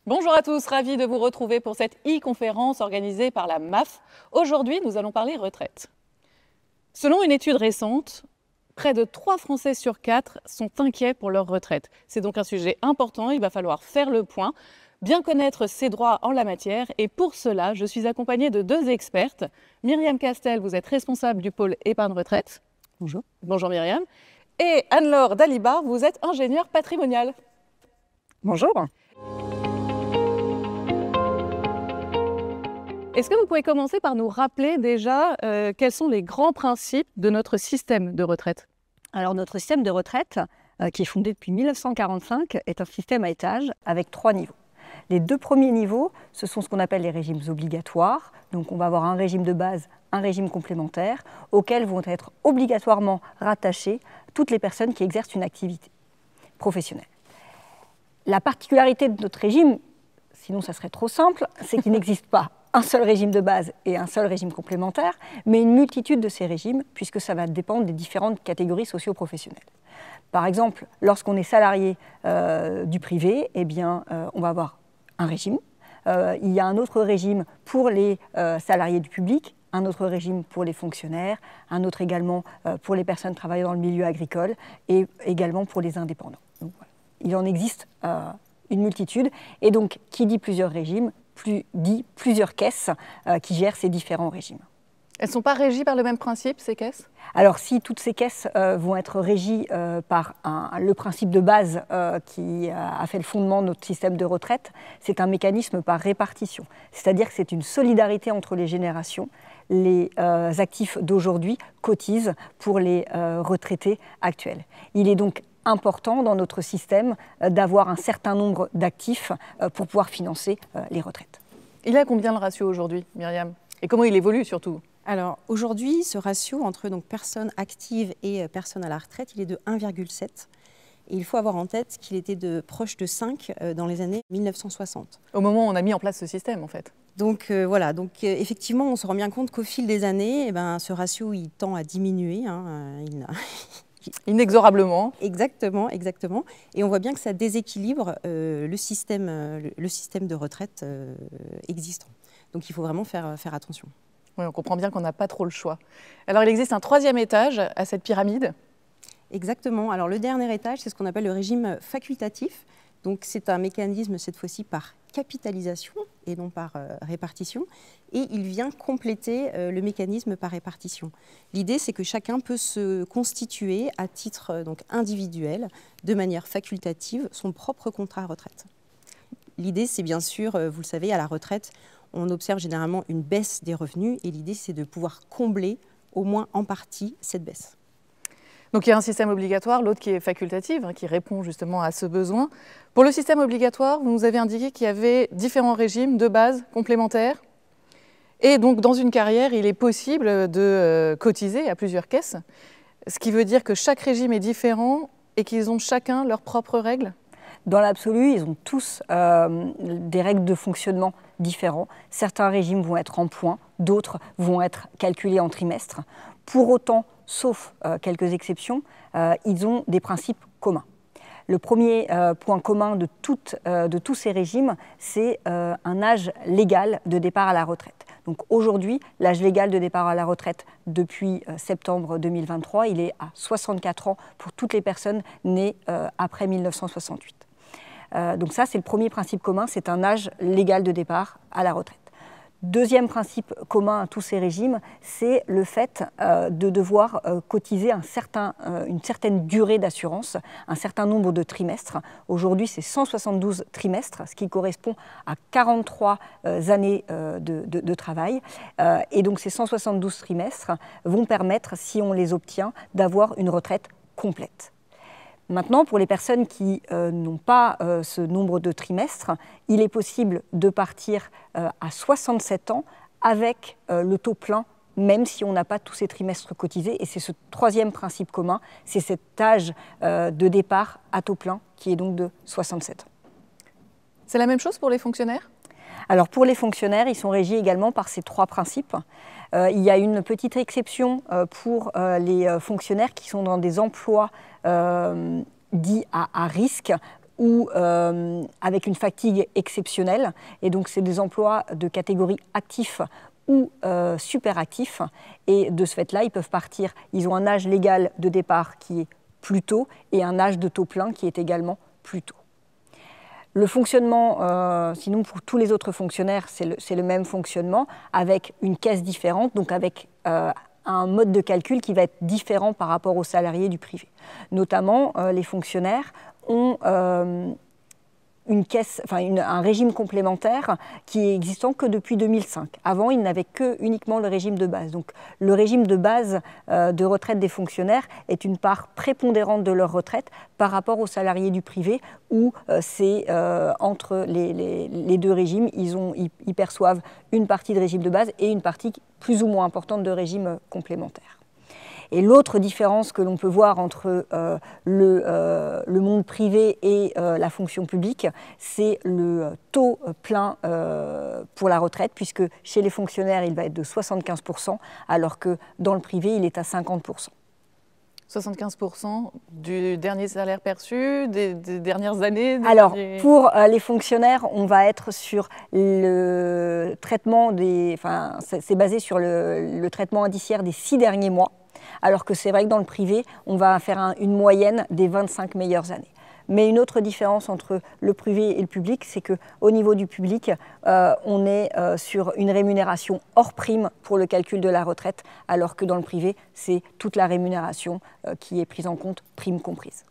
Bonjour à tous, ravi de vous retrouver pour cette e-conférence organisée par la MAF. Aujourd'hui, nous allons parler retraite. Selon une étude récente, près de 3 Français sur 4 sont inquiets pour leur retraite. C'est donc un sujet important, il va falloir faire le point, bien connaître ses droits en la matière. Et pour cela, je suis accompagnée de 2 expertes. Myriam Castel, vous êtes responsable du pôle épargne retraite. Bonjour. Bonjour Myriam. Et Anne-Laure Dalibar, vous êtes ingénieure patrimoniale. Bonjour. Est-ce que vous pouvez commencer par nous rappeler déjà quels sont les grands principes de notre système de retraite? Alors notre système de retraite, qui est fondé depuis 1945, est un système à étages avec 3 niveaux. Les 2 premiers niveaux, ce sont ce qu'on appelle les régimes obligatoires. Donc on va avoir un régime de base, un régime complémentaire, auxquels vont être obligatoirement rattachées toutes les personnes qui exercent une activité professionnelle. La particularité de notre régime, sinon ça serait trop simple, c'est qu'il n'existe pas un seul régime de base et un seul régime complémentaire, mais une multitude de ces régimes, puisque ça va dépendre des différentes catégories socio-professionnelles. Par exemple, lorsqu'on est salarié du privé, eh bien, on va avoir un régime. Il y a un autre régime pour les salariés du public, un autre régime pour les fonctionnaires, un autre également pour les personnes travaillant dans le milieu agricole et également pour les indépendants. Donc, voilà. Il en existe une multitude, et donc qui dit plusieurs régimes, dit plusieurs caisses qui gèrent ces différents régimes. Elles ne sont pas régies par le même principe, ces caisses? Alors si toutes ces caisses vont être régies par le principe de base qui a fait le fondement de notre système de retraite, c'est un mécanisme par répartition. C'est-à-dire que c'est une solidarité entre les générations. Les actifs d'aujourd'hui cotisent pour les retraités actuels. Il est donc important dans notre système d'avoir un certain nombre d'actifs pour pouvoir financer les retraites. Il a combien le ratio aujourd'hui, Myriam? Et comment il évolue surtout? Alors aujourd'hui, ce ratio entre personnes actives et personnes à la retraite, il est de 1,7. Et il faut avoir en tête qu'il était proche de 5 dans les années 1960. Au moment où on a mis en place ce système, en fait. Donc voilà, effectivement, on se rend bien compte qu'au fil des années, ce ratio il tend à diminuer. Inexorablement. Exactement, exactement. Et on voit bien que ça déséquilibre le système de retraite existant. Donc il faut vraiment faire attention. Oui, on comprend bien qu'on n'a pas trop le choix. Alors il existe un 3e étage à cette pyramide. Exactement. Alors le dernier étage, c'est ce qu'on appelle le régime facultatif. Donc c'est un mécanisme cette fois-ci par capitalisation et non par répartition. Et il vient compléter le mécanisme par répartition. L'idée, c'est que chacun peut se constituer à titre individuel, de manière facultative, son propre contrat retraite. L'idée, c'est bien sûr, vous le savez, à la retraite, on observe généralement une baisse des revenus. Et l'idée, c'est de pouvoir combler, au moins en partie, cette baisse. Donc il y a un système obligatoire, l'autre qui est facultatif, qui répond justement à ce besoin. Pour le système obligatoire, vous nous avez indiqué qu'il y avait différents régimes de base complémentaires. Et donc dans une carrière, il est possible de cotiser à plusieurs caisses, ce qui veut dire que chaque régime est différent et qu'ils ont chacun leurs propres règles? Dans l'absolu, ils ont tous des règles de fonctionnement différents. Certains régimes vont être en points, d'autres vont être calculés en trimestres. Pour autant, sauf quelques exceptions, ils ont des principes communs. Le premier point commun de tous ces régimes, c'est un âge légal de départ à la retraite. Donc aujourd'hui, l'âge légal de départ à la retraite depuis septembre 2023, il est à 64 ans pour toutes les personnes nées après 1968. Donc ça, c'est le premier principe commun, c'est un âge légal de départ à la retraite. Deuxième principe commun à tous ces régimes, c'est le fait de devoir cotiser une certaine durée d'assurance, un certain nombre de trimestres. Aujourd'hui, c'est 172 trimestres, ce qui correspond à 43 années de travail. Et donc ces 172 trimestres vont permettre, si on les obtient, d'avoir une retraite complète. Maintenant, pour les personnes qui n'ont pas ce nombre de trimestres, il est possible de partir à 67 ans avec le taux plein, même si on n'a pas tous ces trimestres cotisés. Et c'est ce 3e principe commun, c'est cet âge de départ à taux plein qui est donc de 67 ans. C'est la même chose pour les fonctionnaires? Alors pour les fonctionnaires, ils sont régis également par ces 3 principes. Il y a une petite exception pour les fonctionnaires qui sont dans des emplois dits à risque, ou avec une fatigue exceptionnelle. Et donc, c'est des emplois de catégorie actif ou superactifs. Et de ce fait-là, ils peuvent partir. Ils ont un âge légal de départ qui est plus tôt et un âge de taux plein qui est également plus tôt. Le fonctionnement, sinon pour tous les autres fonctionnaires, c'est le même fonctionnement avec une caisse différente, donc avec un mode de calcul qui va être différent par rapport aux salariés du privé. Notamment, les fonctionnaires ont une caisse, un régime complémentaire qui est existant que depuis 2005. Avant, ils n'avaient uniquement le régime de base. Donc, le régime de base de retraite des fonctionnaires est une part prépondérante de leur retraite par rapport aux salariés du privé où c'est entre les deux régimes, ils perçoivent une partie de régime de base et une partie plus ou moins importante de régime complémentaire. Et l'autre différence que l'on peut voir entre le monde privé et la fonction publique, c'est le taux plein pour la retraite, puisque chez les fonctionnaires, il va être de 75%, alors que dans le privé, il est à 50%. 75% du dernier salaire perçu, des dernières années Alors, pour les fonctionnaires, on va être sur le traitement c'est basé sur le traitement indiciaire des 6 derniers mois. Alors que c'est vrai que dans le privé, on va faire une moyenne des 25 meilleures années. Mais une autre différence entre le privé et le public, c'est qu'au niveau du public, on est sur une rémunération hors prime pour le calcul de la retraite, alors que dans le privé, c'est toute la rémunération qui est prise en compte, prime comprise.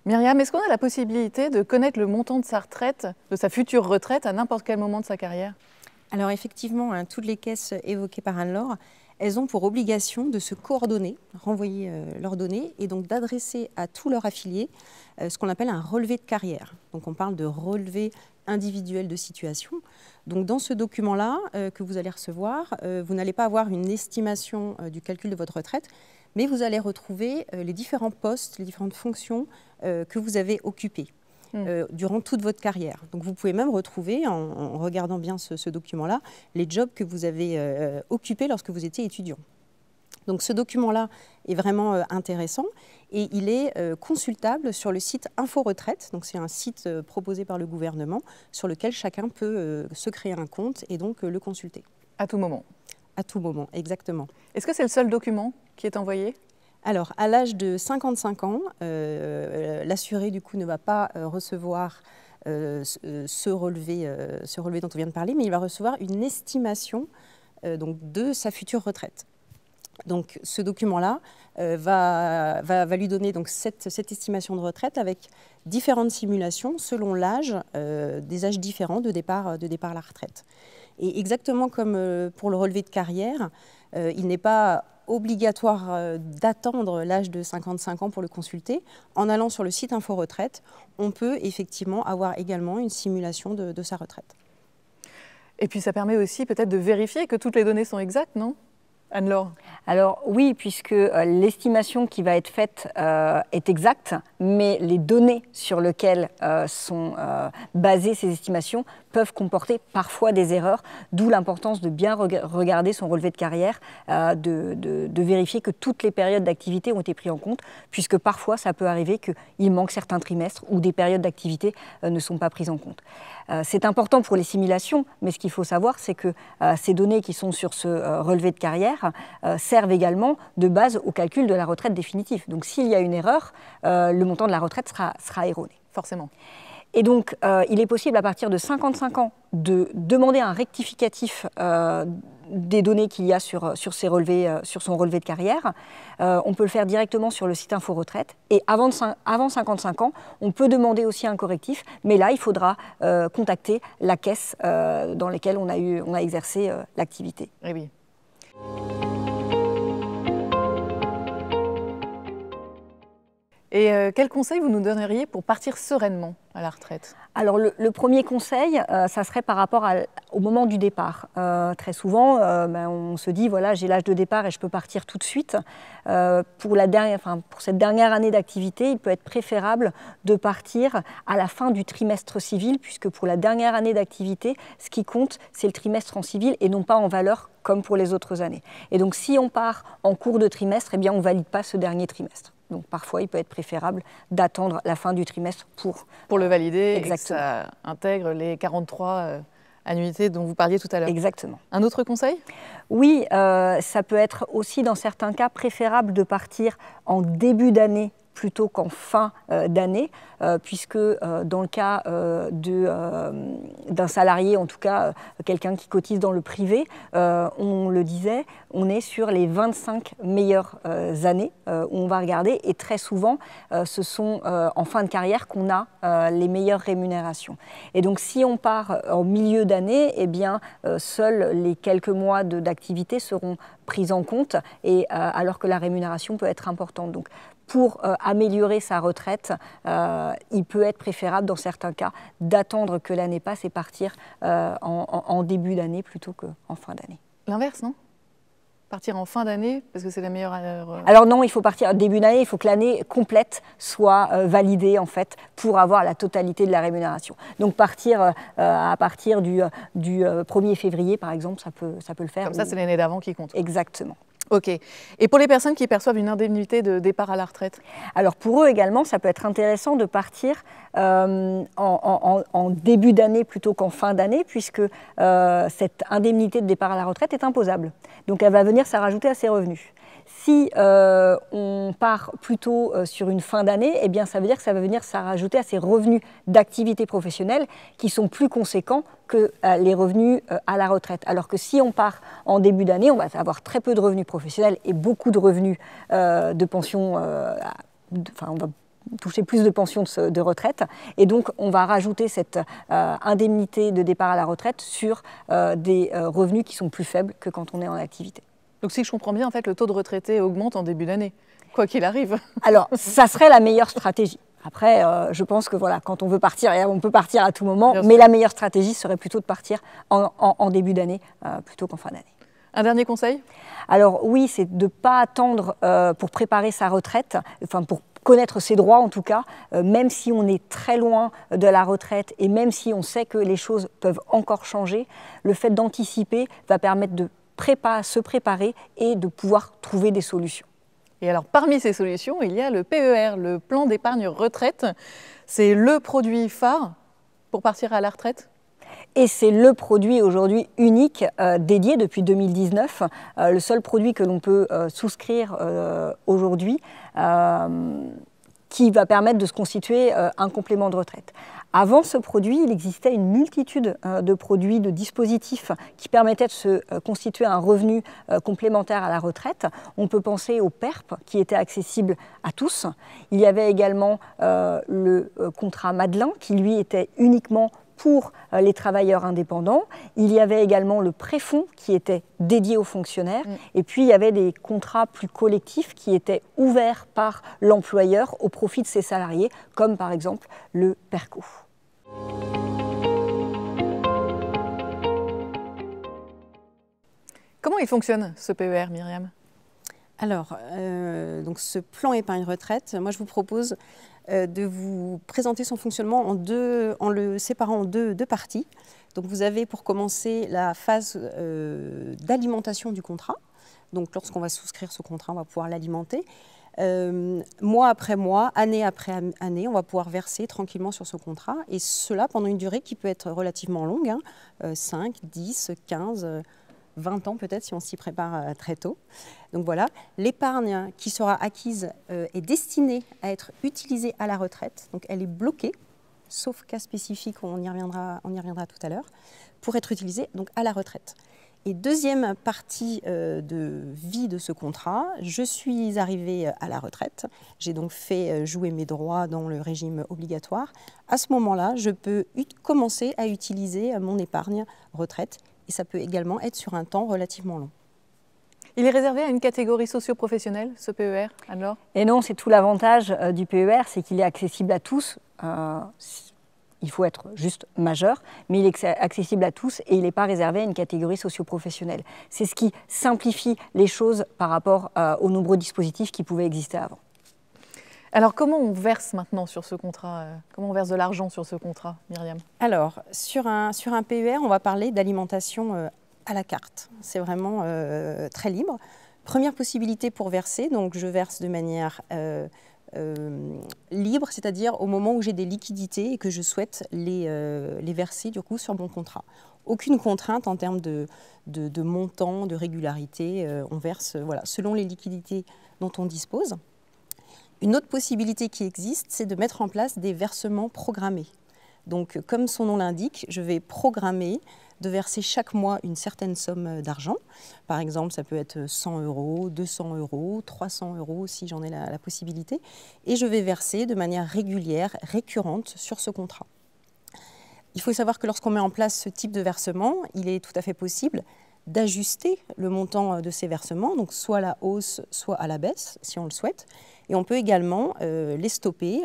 Myriam, est-ce qu'on a la possibilité de connaître le montant de sa retraite, de sa future retraite, à n'importe quel moment de sa carrière? Alors effectivement, toutes les caisses évoquées par Anne-Laure, elles ont pour obligation de se coordonner, renvoyer leurs données et donc d'adresser à tous leurs affiliés ce qu'on appelle un relevé de carrière. Donc on parle de relevé individuel de situation. Donc dans ce document-là que vous allez recevoir, vous n'allez pas avoir une estimation du calcul de votre retraite, mais vous allez retrouver les différents postes, les différentes fonctions que vous avez occupées durant toute votre carrière. Donc vous pouvez même retrouver, en regardant bien ce document-là, les jobs que vous avez occupés lorsque vous étiez étudiant. Donc ce document-là est vraiment intéressant et il est consultable sur le site Info Retraite. Donc c'est un site proposé par le gouvernement sur lequel chacun peut se créer un compte et donc le consulter. À tout moment? À tout moment, exactement. Est-ce que c'est le seul document qui est envoyé? Alors, à l'âge de 55 ans, l'assuré du coup ne va pas recevoir ce relevé dont on vient de parler, mais il va recevoir une estimation donc, de sa future retraite. Donc, ce document-là va lui donner donc, cette estimation de retraite avec différentes simulations selon l'âge, des âges différents de départ à la retraite. Et exactement comme pour le relevé de carrière, il n'est pas obligatoire d'attendre l'âge de 55 ans pour le consulter. En allant sur le site Info Retraite, on peut effectivement avoir également une simulation de sa retraite. Et puis ça permet aussi peut-être de vérifier que toutes les données sont exactes, non ? Anne-Laure? Alors oui, puisque l'estimation qui va être faite est exacte, mais les données sur lesquelles sont basées ces estimations peuvent comporter parfois des erreurs, d'où l'importance de bien regarder son relevé de carrière, de vérifier que toutes les périodes d'activité ont été prises en compte, puisque parfois ça peut arriver qu'il manque certains trimestres ou des périodes d'activité ne sont pas prises en compte. C'est important pour les simulations, mais ce qu'il faut savoir, c'est que ces données qui sont sur ce relevé de carrière servent également de base au calcul de la retraite définitive. Donc s'il y a une erreur, le montant de la retraite sera erroné. Forcément. Et donc, il est possible à partir de 55 ans de demander un rectificatif des données qu'il y a sur son relevé de carrière. On peut le faire directement sur le site Info Retraite. Et avant 55 ans, on peut demander aussi un correctif. Mais là, il faudra contacter la caisse dans laquelle on a exercé l'activité. Eh oui. Et quel conseil vous nous donneriez pour partir sereinement à la retraite? Alors le premier conseil, ça serait par rapport au moment du départ. Très souvent, on se dit, voilà, j'ai l'âge de départ et je peux partir tout de suite. Pour cette dernière année d'activité, il peut être préférable de partir à la fin du trimestre civil, puisque pour la dernière année d'activité, ce qui compte, c'est le trimestre en civil et non pas en valeur comme pour les autres années. Et donc si on part en cours de trimestre, eh bien, on ne valide pas ce dernier trimestre. Donc parfois, il peut être préférable d'attendre la fin du trimestre pour le valider. Exactement. Et que ça intègre les 43 annuités dont vous parliez tout à l'heure. Exactement. Un autre conseil? Oui, ça peut être aussi dans certains cas préférable de partir en début d'année plutôt qu'en fin d'année, puisque dans le cas d'un salarié, en tout cas quelqu'un qui cotise dans le privé, on le disait, on est sur les 25 meilleures années où on va regarder, et très souvent ce sont en fin de carrière qu'on a les meilleures rémunérations. Et donc si on part en milieu d'année, eh bien seuls les quelques mois d'activité seront pris en compte, et alors que la rémunération peut être importante. Donc pour améliorer sa retraite, il peut être préférable dans certains cas d'attendre que l'année passe et partir en début d'année plutôt qu'en fin d'année. L'inverse, non? Partir en fin d'année parce que c'est la meilleure année. Alors non, il faut partir début d'année, il faut que l'année complète soit validée en fait pour avoir la totalité de la rémunération. Donc partir à partir du 1er février par exemple, ça peut le faire. Comme ça, c'est l'année d'avant qui compte. Exactement. Ok. Et pour les personnes qui perçoivent une indemnité de départ à la retraite? Alors pour eux également, ça peut être intéressant de partir en début d'année plutôt qu'en fin d'année, puisque cette indemnité de départ à la retraite est imposable. Donc elle va venir s'ajouter à ses revenus. Si on part plutôt sur une fin d'année, eh bien ça veut dire que ça va venir s'ajouter à ses revenus d'activité professionnelle qui sont plus conséquents que les revenus à la retraite. Alors que si on part en début d'année, on va avoir très peu de revenus professionnels et beaucoup de revenus de pension, on va toucher plus de pensions de retraite, et donc on va rajouter cette indemnité de départ à la retraite sur des revenus qui sont plus faibles que quand on est en activité. Donc si je comprends bien, en fait, le taux de retraités augmente en début d'année, quoi qu'il arrive. Alors, ça serait la meilleure stratégie. Après, je pense que voilà, quand on veut partir, on peut partir à tout moment, mais la meilleure stratégie serait plutôt de partir en début d'année plutôt qu'en fin d'année. Un dernier conseil? Alors oui, c'est de ne pas attendre pour préparer sa retraite, enfin pour connaître ses droits en tout cas, même si on est très loin de la retraite et même si on sait que les choses peuvent encore changer, le fait d'anticiper va permettre de se préparer et de pouvoir trouver des solutions. Et alors, parmi ces solutions, il y a le PER, le plan d'épargne retraite. C'est le produit phare pour partir à la retraite? Et c'est le produit aujourd'hui unique dédié depuis 2019, le seul produit que l'on peut souscrire aujourd'hui qui va permettre de se constituer un complément de retraite. Avant ce produit, il existait une multitude de produits, de dispositifs qui permettaient de se constituer un revenu complémentaire à la retraite. On peut penser au PERP qui était accessible à tous. Il y avait également le contrat Madelin qui lui était uniquement pour les travailleurs indépendants. Il y avait également le préfonds qui était dédié aux fonctionnaires. Et puis, il y avait des contrats plus collectifs qui étaient ouverts par l'employeur au profit de ses salariés, comme par exemple le PERCO. Comment il fonctionne ce PER, Myriam? Alors, donc ce plan épargne retraite, moi je vous propose de vous présenter son fonctionnement en le séparant en deux parties. Donc vous avez pour commencer la phase d'alimentation du contrat. Donc lorsqu'on va souscrire ce contrat, on va pouvoir l'alimenter. Mois après mois, année après année, on va pouvoir verser tranquillement sur ce contrat. Et cela pendant une durée qui peut être relativement longue, 5, 10, 15, 20 ans peut-être si on s'y prépare très tôt. Donc voilà, l'épargne qui sera acquise est destinée à être utilisée à la retraite. Donc elle est bloquée, sauf cas spécifique, on y reviendra tout à l'heure, pour être utilisée donc à la retraite. Et deuxième partie de vie de ce contrat, je suis arrivée à la retraite. J'ai donc fait jouer mes droits dans le régime obligatoire. À ce moment-là, je peux commencer à utiliser mon épargne retraite. Et ça peut également être sur un temps relativement long. Il est réservé à une catégorie socio-professionnelle, ce PER, alors? Et non, c'est tout l'avantage du PER, c'est qu'il est accessible à tous. il faut être juste majeur, mais il est accessible à tous et il n'est pas réservé à une catégorie socio-professionnelle. C'est ce qui simplifie les choses par rapport aux nombreux dispositifs qui pouvaient exister avant. Alors, comment on verse maintenant sur ce contrat Comment on verse de l'argent sur ce contrat, Myriam? Alors, sur un PER, on va parler d'alimentation à la carte. C'est vraiment très libre. Première possibilité pour verser, donc je verse de manière libre, c'est-à-dire au moment où j'ai des liquidités et que je souhaite les verser du coup sur mon contrat. Aucune contrainte en termes de montant, de régularité. On verse selon les liquidités dont on dispose. Une autre possibilité qui existe, c'est de mettre en place des versements programmés. Donc, comme son nom l'indique, je vais programmer de verser chaque mois une certaine somme d'argent. Par exemple, ça peut être 100 €, 200 €, 300 € si j'en ai la possibilité. Et je vais verser de manière régulière, récurrente sur ce contrat. Il faut savoir que lorsqu'on met en place ce type de versement, il est tout à fait possible d'ajuster le montant de ces versements, donc soit à la hausse, soit à la baisse, si on le souhaite. Et on peut également les stopper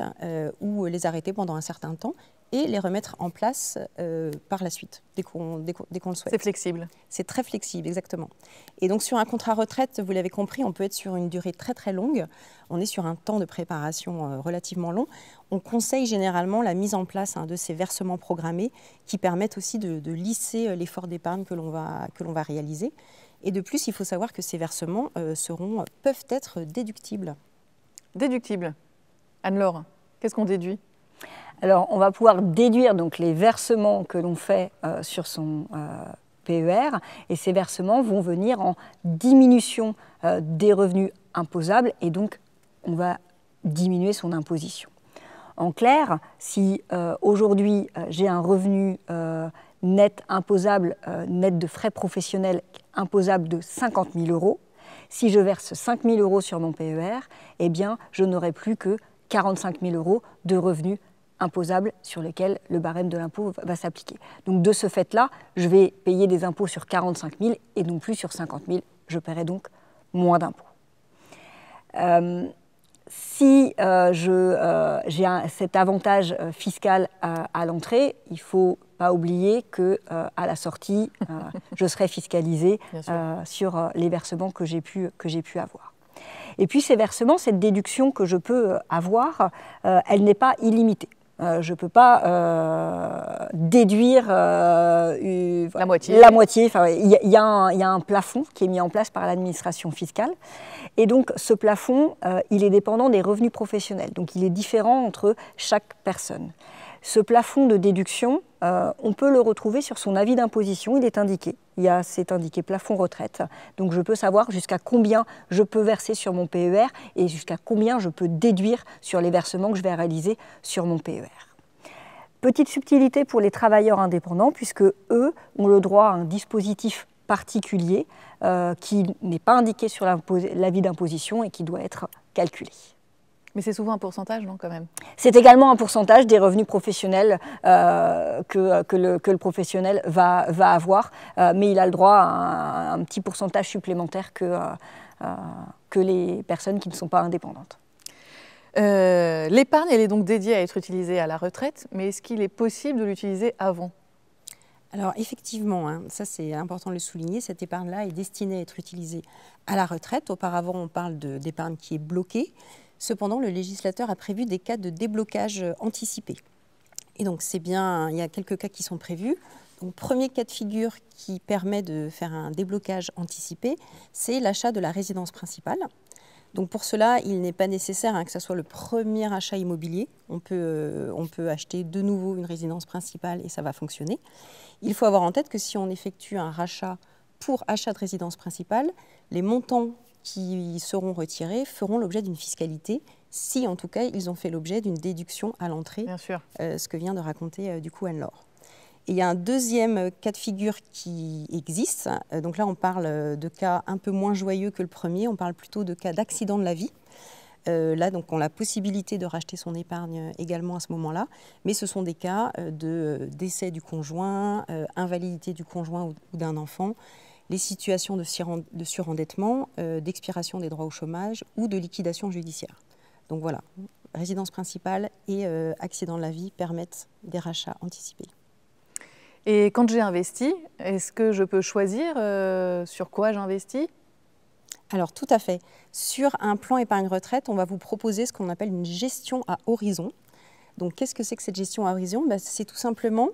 ou les arrêter pendant un certain temps et les remettre en place par la suite, dès qu'on le souhaite. C'est flexible. C'est très flexible, exactement. Et donc sur un contrat retraite, vous l'avez compris, on peut être sur une durée très très longue. On est sur un temps de préparation relativement long. On conseille généralement la mise en place de ces versements programmés qui permettent aussi de lisser l'effort d'épargne que l'on va réaliser. Et de plus, il faut savoir que ces versements peuvent être déductibles. Déductible. Anne-Laure, qu'est-ce qu'on déduit? Alors, on va pouvoir déduire donc les versements que l'on fait sur son PER, et ces versements vont venir en diminution des revenus imposables, et donc on va diminuer son imposition. En clair, si aujourd'hui j'ai un revenu net imposable, net de frais professionnels imposable de 50 000 €, si je verse 5 000 € sur mon PER, eh bien, je n'aurai plus que 45 000 € de revenus imposables sur lesquels le barème de l'impôt va s'appliquer. Donc de ce fait-là, je vais payer des impôts sur 45 000 et non plus sur 50 000. Je paierai donc moins d'impôts. Si j'ai cet avantage fiscal à l'entrée, il ne faut pas oublier qu'à la sortie, je serai fiscalisée sur les versements que j'ai pu avoir. Et puis ces versements, cette déduction que je peux avoir, elle n'est pas illimitée. Je ne peux pas déduire la moitié. Enfin, il y a un plafond qui est mis en place par l'administration fiscale. Et donc, ce plafond, il est dépendant des revenus professionnels. Donc, il est différent entre chaque personne. Ce plafond de déduction, on peut le retrouver sur son avis d'imposition. Il est indiqué. C'est indiqué plafond retraite. Donc, je peux savoir jusqu'à combien je peux verser sur mon PER et jusqu'à combien je peux déduire sur les versements que je vais réaliser sur mon PER. Petite subtilité pour les travailleurs indépendants, puisque eux ont le droit à un dispositif particulier qui n'est pas indiqué sur l'avis d'imposition et qui doit être calculé. Mais c'est souvent un pourcentage, non, quand même? C'est également un pourcentage des revenus professionnels que le professionnel va avoir, mais il a le droit à un petit pourcentage supplémentaire que les personnes qui ne sont pas indépendantes. L'épargne, elle est donc dédiée à être utilisée à la retraite, mais est-ce qu'il est possible de l'utiliser avant? Alors effectivement, ça c'est important de le souligner, cette épargne-là est destinée à être utilisée à la retraite. Auparavant, on parle d'épargne qui est bloquée. Cependant, le législateur a prévu des cas de déblocage anticipé. Et donc c'est bien, il y a quelques cas qui sont prévus. Donc, premier cas de figure qui permet de faire un déblocage anticipé, c'est l'achat de la résidence principale. Donc pour cela, il n'est pas nécessaire que ce soit le premier achat immobilier. On peut acheter de nouveau une résidence principale et ça va fonctionner. Il faut avoir en tête que si on effectue un rachat pour achat de résidence principale, les montants qui seront retirés feront l'objet d'une fiscalité, si en tout cas ils ont fait l'objet d'une déduction à l'entrée, ce que vient de raconter du coup Anne-Laure. Et il y a un deuxième cas de figure qui existe. Donc là, on parle de cas un peu moins joyeux que le premier. On parle plutôt de cas d'accident de la vie. Là, donc, on a la possibilité de racheter son épargne également à ce moment-là. Mais ce sont des cas de décès du conjoint, invalidité du conjoint ou d'un enfant, les situations de surendettement, d'expiration des droits au chômage ou de liquidation judiciaire. Donc voilà, résidence principale et accident de la vie permettent des rachats anticipés. Et quand j'ai investi, est-ce que je peux choisir sur quoi j'investis? Alors tout à fait. Sur un plan épargne retraite, on va vous proposer ce qu'on appelle une gestion à horizon. Donc qu'est-ce que c'est que cette gestion à horizon? C'est tout simplement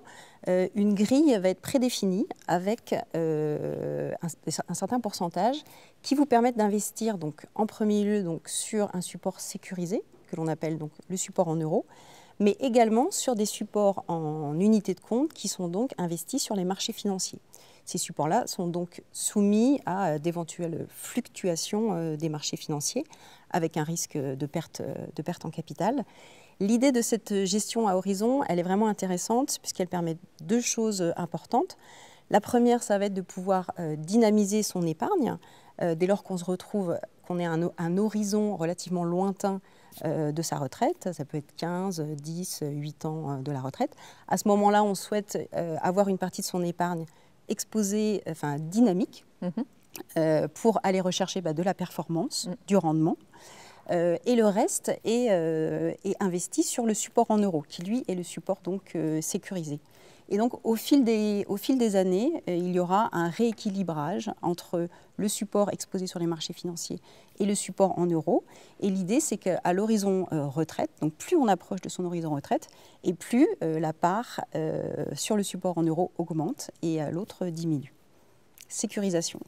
une grille va être prédéfinie avec un certain pourcentage qui vous permettent d'investir donc, en premier lieu donc, sur un support sécurisé, que l'on appelle donc, le support en euros, mais également sur des supports en unités de compte qui sont donc investis sur les marchés financiers. Ces supports-là sont donc soumis à d'éventuelles fluctuations des marchés financiers avec un risque de perte en capital. L'idée de cette gestion à horizon, elle est vraiment intéressante puisqu'elle permet deux choses importantes. La première, ça va être de pouvoir dynamiser son épargne dès lors qu'on se retrouve, qu'on ait un horizon relativement lointain de sa retraite. Ça peut être 15, 10, 8 ans de la retraite. À ce moment-là, on souhaite avoir une partie de son épargne exposée, enfin dynamique, pour aller rechercher de la performance, du rendement. Et le reste est investi sur le support en euros, qui lui est le support donc sécurisé. Et donc au fil des années, il y aura un rééquilibrage entre le support exposé sur les marchés financiers et le support en euros. Et l'idée, c'est qu'à l'horizon retraite, donc plus on approche de son horizon retraite, et plus la part sur le support en euros augmente et l'autre diminue. Sécurisation.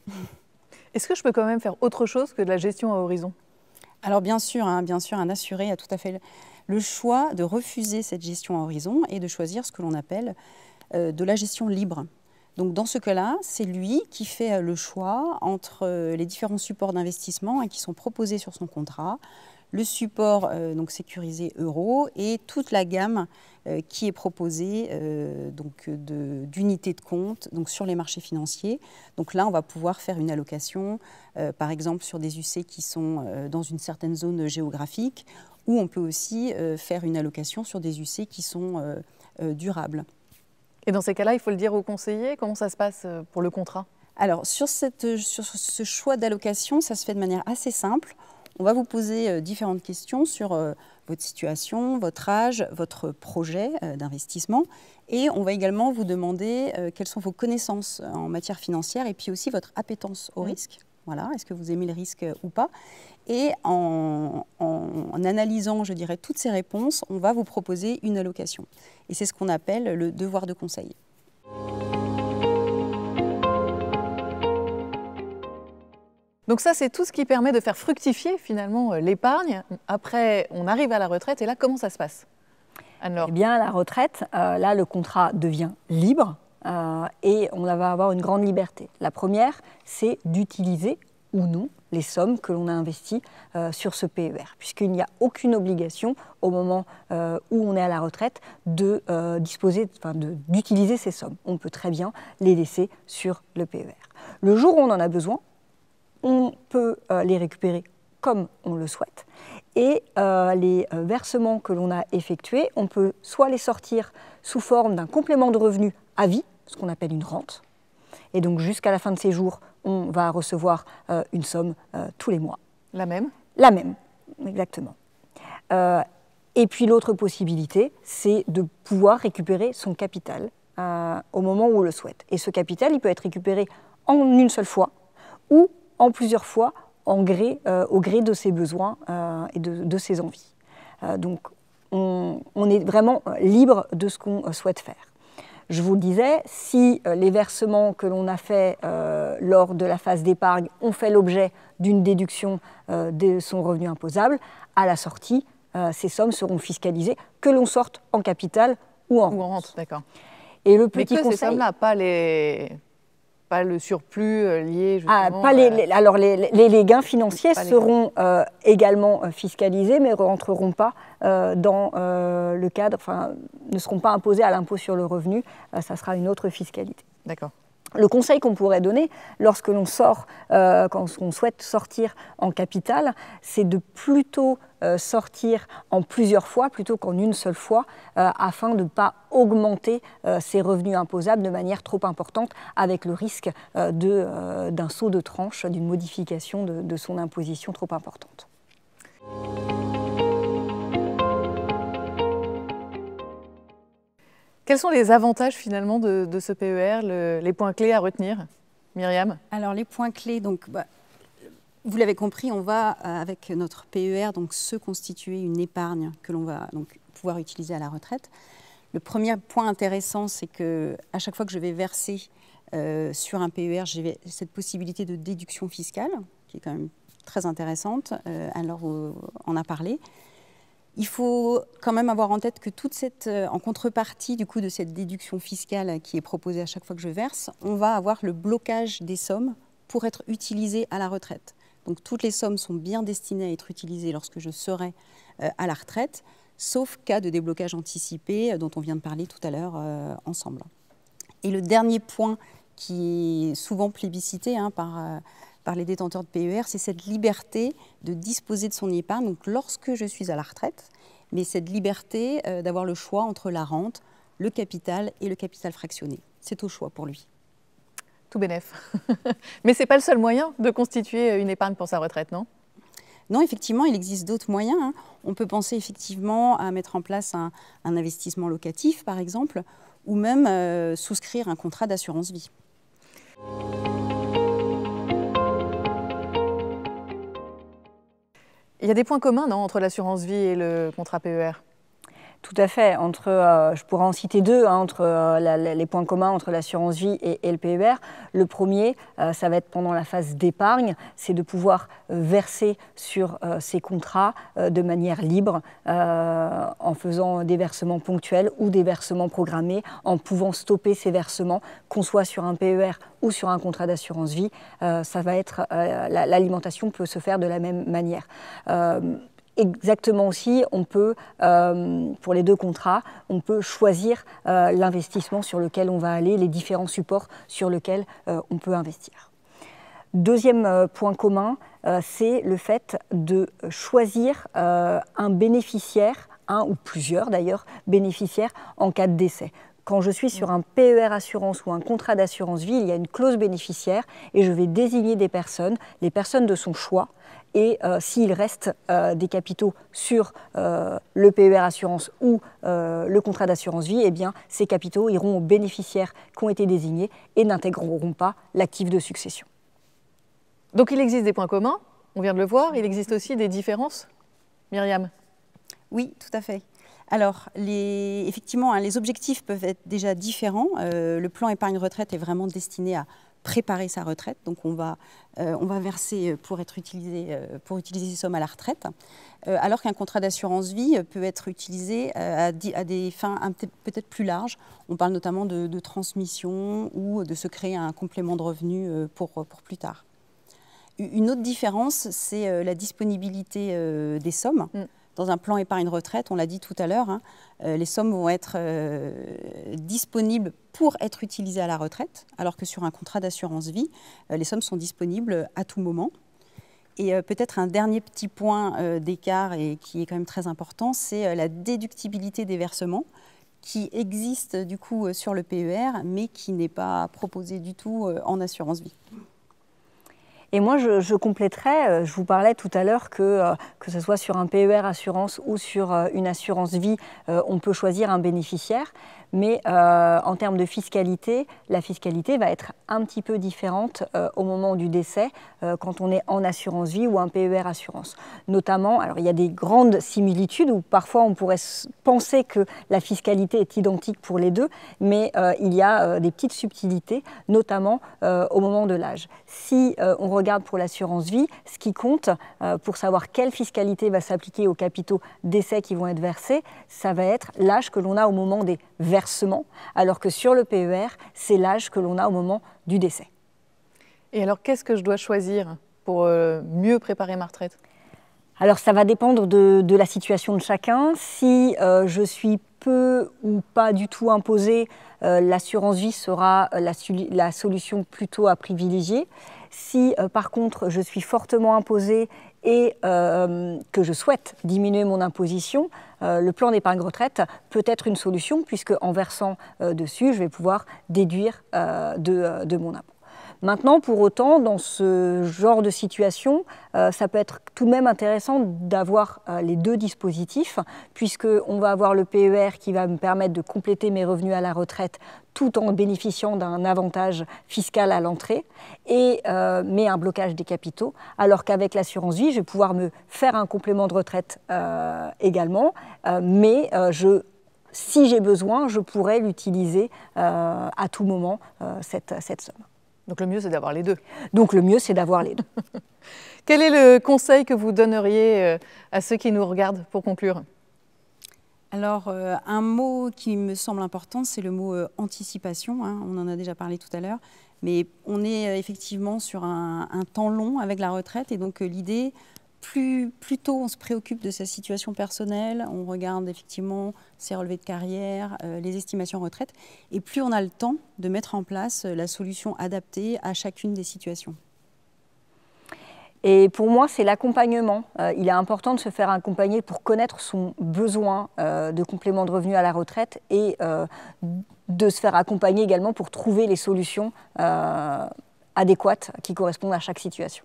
Est-ce que je peux quand même faire autre chose que de la gestion à horizon? Alors bien sûr, un assuré a tout à fait le choix de refuser cette gestion à horizon et de choisir ce que l'on appelle de la gestion libre. Donc dans ce cas-là, c'est lui qui fait le choix entre les différents supports d'investissement qui sont proposés sur son contrat, le support donc sécurisé euro et toute la gamme qui est proposée d'unités de compte donc sur les marchés financiers. Donc là, on va pouvoir faire une allocation, par exemple sur des UC qui sont dans une certaine zone géographique, ou on peut aussi faire une allocation sur des UC qui sont durables. Et dans ces cas-là, il faut le dire au conseiller, comment ça se passe pour le contrat? Alors sur ce choix d'allocation, ça se fait de manière assez simple. On va vous poser différentes questions sur votre situation, votre âge, votre projet d'investissement. Et on va également vous demander quelles sont vos connaissances en matière financière et puis aussi votre appétence au risque. Voilà, est-ce que vous aimez le risque ou pas? Et en analysant, je dirais, toutes ces réponses, on va vous proposer une allocation. Et c'est ce qu'on appelle le devoir de conseil. Donc ça, c'est tout ce qui permet de faire fructifier finalement l'épargne. Après, on arrive à la retraite et là, comment ça se passe, Anne-Laure? Eh bien, à la retraite, là, le contrat devient libre et on va avoir une grande liberté. La première, c'est d'utiliser ou non les sommes que l'on a investies sur ce PER, puisqu'il n'y a aucune obligation au moment où on est à la retraite de d'utiliser ces sommes. On peut très bien les laisser sur le PER. Le jour où on en a besoin, on peut les récupérer comme on le souhaite. Et les versements que l'on a effectués, on peut soit les sortir sous forme d'un complément de revenu à vie, ce qu'on appelle une rente. Et donc jusqu'à la fin de ses jours, on va recevoir une somme tous les mois. La même? La même, exactement. Et puis l'autre possibilité, c'est de pouvoir récupérer son capital au moment où on le souhaite. Et ce capital, il peut être récupéré en une seule fois ou en plusieurs fois au gré de ses besoins et de ses envies. Donc on est vraiment libre de ce qu'on souhaite faire. Je vous le disais, si les versements que l'on a faits lors de la phase d'épargne ont fait l'objet d'une déduction de son revenu imposable, à la sortie, ces sommes seront fiscalisées, que l'on sorte en capital ou en rente. D'accord. Et le petit conseil, ces sommes-là, pas le surplus lié justement... Alors les gains financiers seront également fiscalisés, mais ne rentreront pas dans le cadre, ne seront pas imposés à l'impôt sur le revenu, ça sera une autre fiscalité. D'accord. Le conseil qu'on pourrait donner lorsque l'on sort, quand on souhaite sortir en capital, c'est de plutôt sortir en plusieurs fois plutôt qu'en une seule fois, afin de ne pas augmenter ses revenus imposables de manière trop importante, avec le risque d'un saut de tranche, d'une modification de son imposition trop importante. Quels sont les avantages finalement de ce PER, les points clés à retenir, Myriam? Alors les points clés, donc, vous l'avez compris, on va avec notre PER donc, se constituer une épargne que l'on va donc, pouvoir utiliser à la retraite. Le premier point intéressant, c'est qu'à chaque fois que je vais verser sur un PER, j'ai cette possibilité de déduction fiscale, qui est quand même très intéressante, alors on en a parlé. Il faut quand même avoir en tête que toute cette, en contrepartie du coup de cette déduction fiscale qui est proposée à chaque fois que je verse, on va avoir le blocage des sommes pour être utilisées à la retraite. Donc toutes les sommes sont bien destinées à être utilisées lorsque je serai à la retraite, sauf cas de déblocage anticipé dont on vient de parler tout à l'heure ensemble. Et le dernier point qui est souvent plébiscité par les détenteurs de PER, c'est cette liberté de disposer de son épargne, donc lorsque je suis à la retraite, mais cette liberté d'avoir le choix entre la rente, le capital et le capital fractionné. C'est au choix pour lui. Tout bénef. Mais ce n'est pas le seul moyen de constituer une épargne pour sa retraite, non? Non, effectivement, il existe d'autres moyens. On peut penser effectivement à mettre en place un investissement locatif, par exemple, ou même souscrire un contrat d'assurance vie. Il y a des points communs, non, entre l'assurance vie et le contrat PER? Tout à fait. Je pourrais en citer deux, entre les points communs entre l'assurance vie et le PER. Le premier, ça va être pendant la phase d'épargne, c'est de pouvoir verser sur ces contrats de manière libre, en faisant des versements ponctuels ou des versements programmés, en pouvant stopper ces versements, qu'on soit sur un PER ou sur un contrat d'assurance vie. Ça va être l'alimentation peut se faire de la même manière. Exactement aussi, on peut, pour les deux contrats, on peut choisir l'investissement sur lequel on va aller, les différents supports sur lesquels on peut investir. Deuxième point commun, c'est le fait de choisir un bénéficiaire, un ou plusieurs d'ailleurs, bénéficiaires en cas de décès. Quand je suis sur un PER assurance ou un contrat d'assurance vie, il y a une clause bénéficiaire et je vais désigner des personnes, les personnes de son choix. Et s'il reste des capitaux sur le PER assurance ou le contrat d'assurance vie, eh bien, ces capitaux iront aux bénéficiaires qui ont été désignés et n'intégreront pas l'actif de succession. Donc il existe des points communs, on vient de le voir, il existe aussi des différences, Myriam? Oui, tout à fait. Alors, effectivement, les objectifs peuvent être déjà différents. Le plan épargne retraite est vraiment destiné à préparer sa retraite. Donc, on va verser pour utiliser ces sommes à la retraite. Alors qu'un contrat d'assurance vie peut être utilisé à des fins peut-être plus larges. On parle notamment de transmission ou de se créer un complément de revenu pour plus tard. Une autre différence, c'est la disponibilité des sommes. Dans un plan épargne retraite, on l'a dit tout à l'heure, les sommes vont être disponibles pour être utilisées à la retraite, alors que sur un contrat d'assurance vie, les sommes sont disponibles à tout moment. Et peut-être un dernier petit point d'écart et qui est quand même très important, c'est la déductibilité des versements qui existe du coup sur le PER, mais qui n'est pas proposée du tout en assurance vie. Et moi, je compléterais, je vous parlais tout à l'heure que ce soit sur un PER assurance ou sur une assurance vie, on peut choisir un bénéficiaire. Mais en termes de fiscalité, la fiscalité va être un petit peu différente au moment du décès quand on est en assurance vie ou un PER assurance. Notamment, alors il y a des grandes similitudes où parfois on pourrait penser que la fiscalité est identique pour les deux, mais il y a des petites subtilités, notamment au moment de l'âge. Si on regarde pour l'assurance vie, ce qui compte pour savoir quelle fiscalité va s'appliquer aux capitaux décès qui vont être versés, ça va être l'âge que l'on a au moment des versements, alors que sur le PER, c'est l'âge que l'on a au moment du décès. Et alors, qu'est-ce que je dois choisir pour mieux préparer ma retraite? Alors, ça va dépendre de la situation de chacun. Si je suis peu ou pas du tout imposée, l'assurance vie sera la solution plutôt à privilégier. Si, par contre, je suis fortement imposée et que je souhaite diminuer mon imposition, le plan d'épargne retraite peut être une solution puisque en versant dessus, je vais pouvoir déduire de mon impôt. Maintenant, pour autant, dans ce genre de situation, ça peut être tout de même intéressant d'avoir les deux dispositifs, puisqu'on va avoir le PER qui va me permettre de compléter mes revenus à la retraite tout en bénéficiant d'un avantage fiscal à l'entrée, mais un blocage des capitaux, alors qu'avec l'assurance vie, je vais pouvoir me faire un complément de retraite également, mais si j'ai besoin, je pourrais l'utiliser à tout moment, cette somme. Donc le mieux, c'est d'avoir les deux. Donc le mieux, c'est d'avoir les deux. Quel est le conseil que vous donneriez à ceux qui nous regardent pour conclure ? Alors, un mot qui me semble important, c'est le mot anticipation. Hein, on en a déjà parlé tout à l'heure. Mais on est effectivement sur un temps long avec la retraite. Et donc, l'idée, plus tôt on se préoccupe de sa situation personnelle, on regarde effectivement ses relevés de carrière, les estimations retraite, et plus on a le temps de mettre en place la solution adaptée à chacune des situations. Et pour moi, c'est l'accompagnement. Il est important de se faire accompagner pour connaître son besoin de complément de revenu à la retraite et de se faire accompagner également pour trouver les solutions adéquates qui correspondent à chaque situation.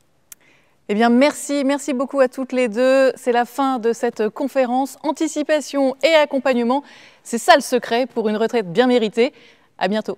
Eh bien, merci beaucoup à toutes les deux. C'est la fin de cette conférence. Anticipation et accompagnement, c'est ça le secret pour une retraite bien méritée. À bientôt.